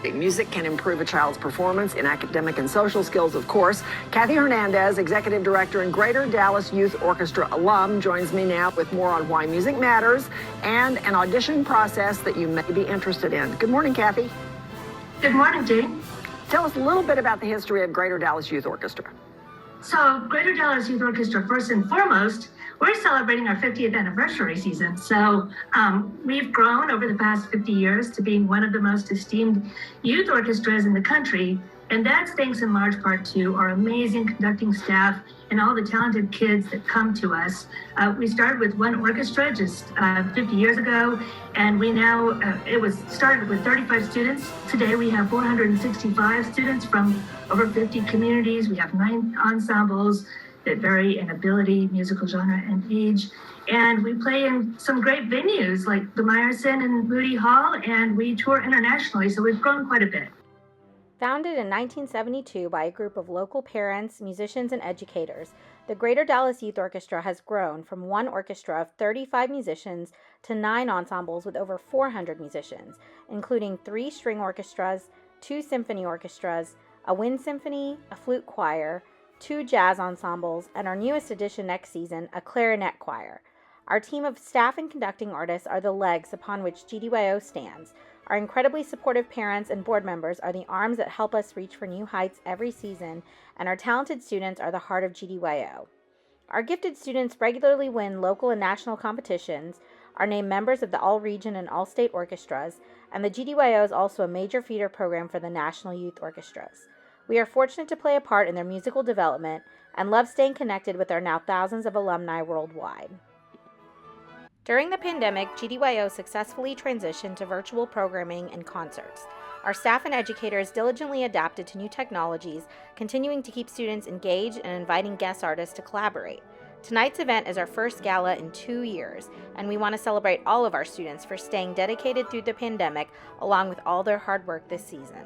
Music can improve a child's performance in academic and social skills, of course. Kathy Hernandez, Executive Director and Greater Dallas Youth Orchestra alum, joins me now with more on why music matters and an audition process that you may be interested in. Good morning, Kathy. Good morning, Jane. Tell us a little bit about the history of Greater Dallas Youth Orchestra. So, Greater Dallas Youth Orchestra, first and foremost, we're celebrating our 50th anniversary season. So we've grown over the past 50 years to being one of the most esteemed youth orchestras in the country. And that's thanks in large part to our amazing conducting staff and all the talented kids that come to us. We started with one orchestra just 50 years ago, and we now, it was started with 35 students. Today we have 465 students from over 50 communities. We have 9 ensembles that vary in ability, musical genre, and age. And we play in some great venues like the Meyerson and Moody Hall, and we tour internationally, so we've grown quite a bit. Founded in 1972 by a group of local parents, musicians, and educators, the Greater Dallas Youth Orchestra has grown from one orchestra of 35 musicians to 9 ensembles with over 400 musicians, including 3 string orchestras, 2 symphony orchestras, a wind symphony, a flute choir, 2 jazz ensembles, and our newest addition next season, a clarinet choir. Our team of staff and conducting artists are the legs upon which GDYO stands. Our incredibly supportive parents and board members are the arms that help us reach for new heights every season, and our talented students are the heart of GDYO. Our gifted students regularly win local and national competitions, are named members of the All-Region and All-State Orchestras, and the GDYO is also a major feeder program for the National Youth Orchestras. We are fortunate to play a part in their musical development and love staying connected with our now thousands of alumni worldwide. During the pandemic, GDYO successfully transitioned to virtual programming and concerts. Our staff and educators diligently adapted to new technologies, continuing to keep students engaged and inviting guest artists to collaborate. Tonight's event is our first gala in 2 years, and we want to celebrate all of our students for staying dedicated through the pandemic, along with all their hard work this season.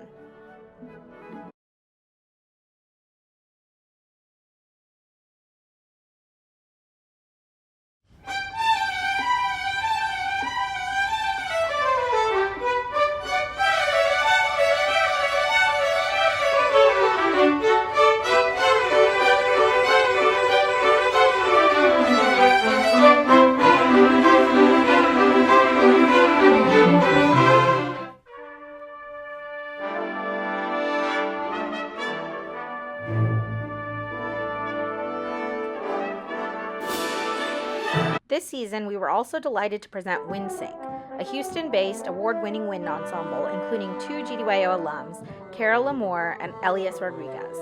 This season, we were also delighted to present WindSync, a Houston-based award-winning wind ensemble, including 2 GDYO alums, Carol Lamour and Elias Rodriguez.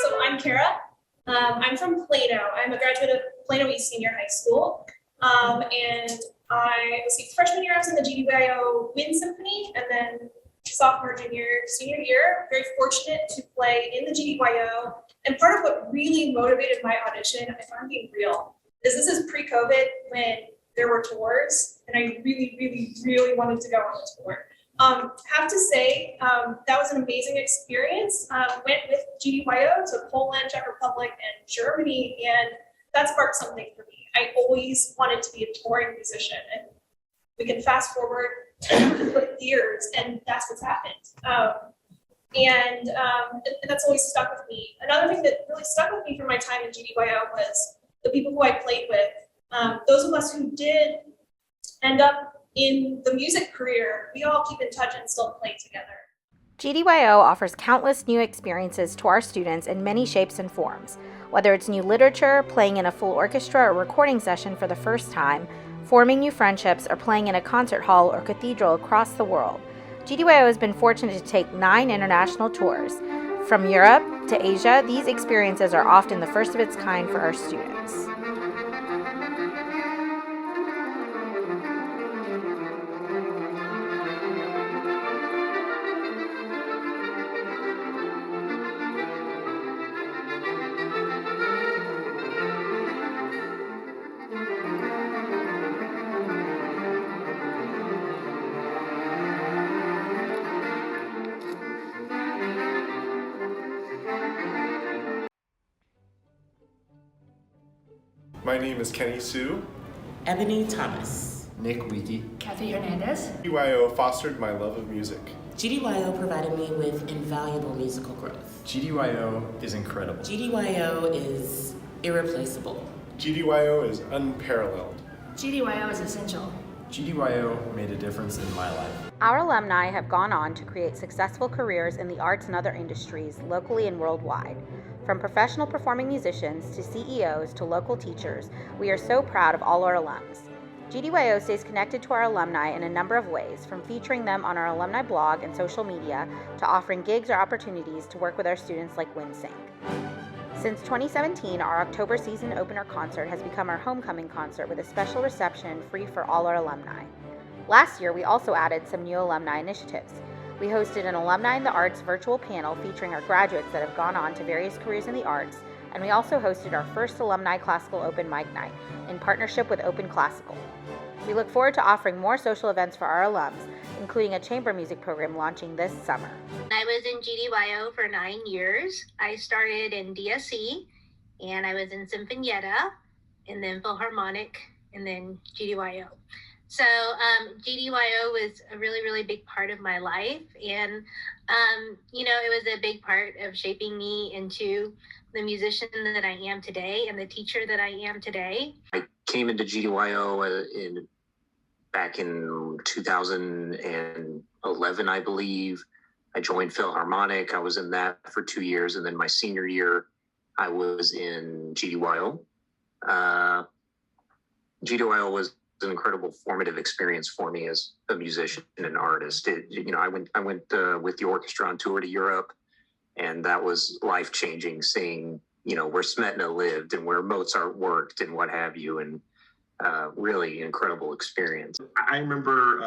So I'm Kara. I'm from Plano. I'm a graduate of Plano East Senior High School. And I was freshman year, I was in the GDYO Wind Symphony, and then sophomore, junior, senior year, very fortunate to play in the GDYO. And part of what really motivated my audition, if I'm being real, is this is pre-COVID when there were tours, and I really, really, really wanted to go on the tour. Have to say, that was an amazing experience. Went with GDYO to Poland, Czech Republic, and Germany, and that sparked something for me. I always wanted to be a touring musician, and we can fast forward years, and that's what's happened. And that's always stuck with me. Another thing that really stuck with me from my time in GDYO was the people who I played with. Those of us who did end up in the music career, we all keep in touch and still play together. GDYO offers countless new experiences to our students in many shapes and forms. Whether it's new literature, playing in a full orchestra or recording session for the first time, forming new friendships, or playing in a concert hall or cathedral across the world, GDYO has been fortunate to take 9 international tours. From Europe to Asia, these experiences are often the first of its kind for our students. My name is Kenny Sue. Ebony Thomas. Nick Wiki. Kathy Hernandez. GDYO fostered my love of music. GDYO provided me with invaluable musical growth. GDYO is incredible. GDYO is irreplaceable. GDYO is unparalleled. GDYO is essential. GDYO made a difference in my life. Our alumni have gone on to create successful careers in the arts and other industries, locally and worldwide. From professional performing musicians to CEOs to local teachers, we are so proud of all our alums. GDYO stays connected to our alumni in a number of ways, from featuring them on our alumni blog and social media to offering gigs or opportunities to work with our students like WinSync. Since 2017, our October season opener concert has become our homecoming concert with a special reception free for all our alumni. Last year, we also added some new alumni initiatives. We hosted an Alumni in the Arts virtual panel featuring our graduates that have gone on to various careers in the arts, and we also hosted our first Alumni Classical Open Mic Night in partnership with Open Classical. We look forward to offering more social events for our alums, including a chamber music program launching this summer. I was in GDYO for 9 years. I started in DSE, and I was in Symphony, and then Philharmonic, and then GDYO. So GDYO was a really, really big part of my life, and it was a big part of shaping me into the musician that I am today and the teacher that I am today. I came into GDYO back in 2011, I believe. I joined Philharmonic. I was in that for 2 years, and then my senior year, I was in GDYO. GDYO was an incredible formative experience for me as a musician and artist. I went with the orchestra on tour to Europe, and that was life-changing, seeing where Smetana lived and where Mozart worked and what have you, and really incredible experience. I remember,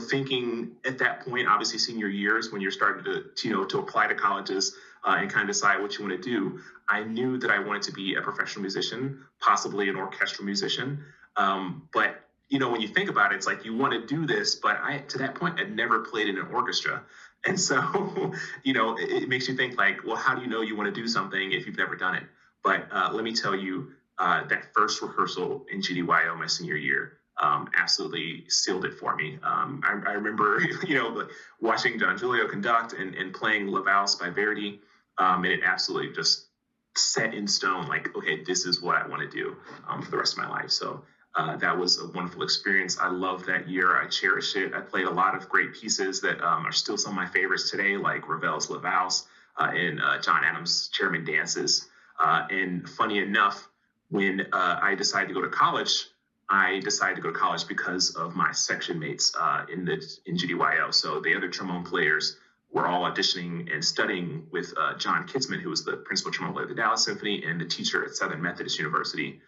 thinking at that point, obviously senior years, when you're starting to apply to colleges and kind of decide what you want to do. I knew that I wanted to be a professional musician, possibly an orchestral musician. But when you think about it, it's like you want to do this, but to that point, I'd never played in an orchestra. And so, it makes you think like, well, how do you know you want to do something if you've never done it? But let me tell you, that first rehearsal in GDYO my senior year absolutely sealed it for me. I remember, watching Don Giulio conduct and playing La Valse by Verdi, and it absolutely just set in stone, like, okay, this is what I want to do for the rest of my life. So that was a wonderful experience. I loved that year. I cherish it. I played a lot of great pieces that are still some of my favorites today, like Ravel's La Valse and John Adams' Chairman Dances. And funny enough, when I decided to go to college, because of my section mates in GDYO. So the other trombone players were all auditioning and studying with John Kitzman, who was the principal trombone player of the Dallas Symphony and the teacher at Southern Methodist University.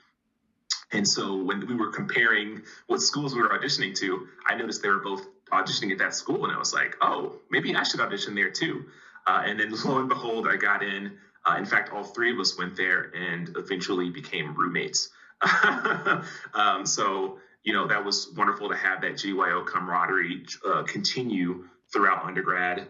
And so when we were comparing what schools we were auditioning to, I noticed they were both auditioning at that school. And I was like, oh, maybe I should audition there too. And then lo and behold, I got in. In fact, all three of us went there and eventually became roommates. So, that was wonderful to have that GDYO camaraderie continue throughout undergrad.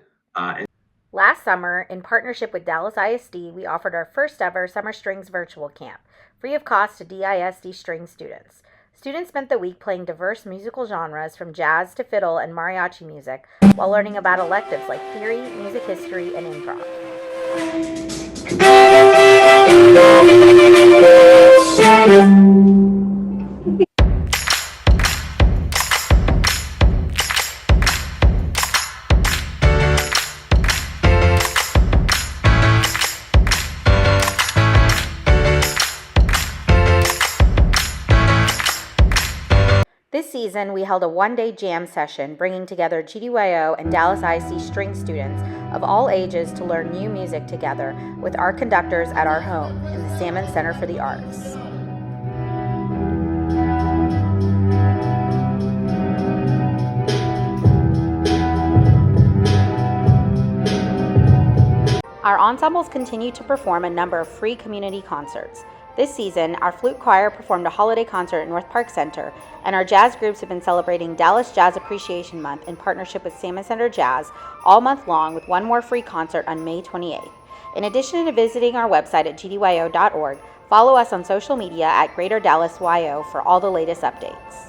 Last summer, in partnership with Dallas ISD, we offered our first ever Summer Strings virtual camp, free of cost to DISD string students. Students spent the week playing diverse musical genres from jazz to fiddle and mariachi music, while learning about electives like theory, music history, and improv. This season, we held a one-day jam session bringing together GDYO and Dallas ISD string students of all ages to learn new music together with our conductors at our home in the Salmon Center for the Arts. Our ensembles continue to perform a number of free community concerts. This season, our flute choir performed a holiday concert at North Park Center, and our jazz groups have been celebrating Dallas Jazz Appreciation Month in partnership with Salmon Center Jazz all month long with one more free concert on May 28th. In addition to visiting our website at gdyo.org, follow us on social media at Greater Dallas YO for all the latest updates.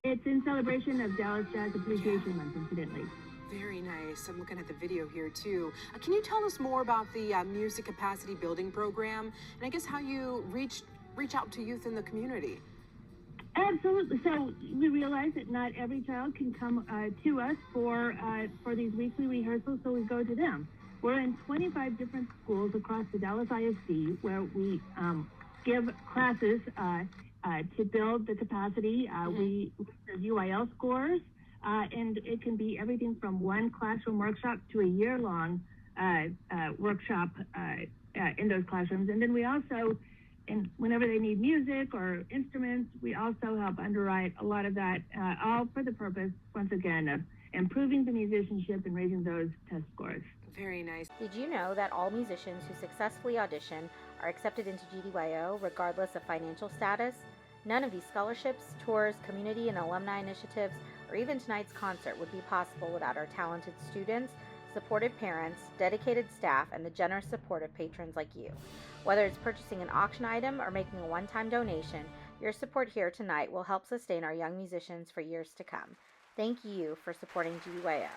It's in celebration of Dallas Jazz Appreciation Month, incidentally. Very nice. I'm looking at the video here too. Can you tell us more about the music capacity building program, and I guess how you reach out to youth in the community? Absolutely. So we realize that not every child can come to us for these weekly rehearsals, so we go to them. We're in 25 different schools across the Dallas ISD where we give classes to build the capacity. We use UIL scores, and it can be everything from one classroom workshop to a year-long workshop in those classrooms. And then we also, and whenever they need music or instruments, we also help underwrite a lot of that, all for the purpose, once again, of improving the musicianship and raising those test scores. Very nice. Did you know that all musicians who successfully audition are accepted into GDYO regardless of financial status? None of these scholarships, tours, community and alumni initiatives, or even tonight's concert would be possible without our talented students, supportive parents, dedicated staff, and the generous support of patrons like you. Whether it's purchasing an auction item or making a one-time donation, your support here tonight will help sustain our young musicians for years to come. Thank you for supporting GDYO.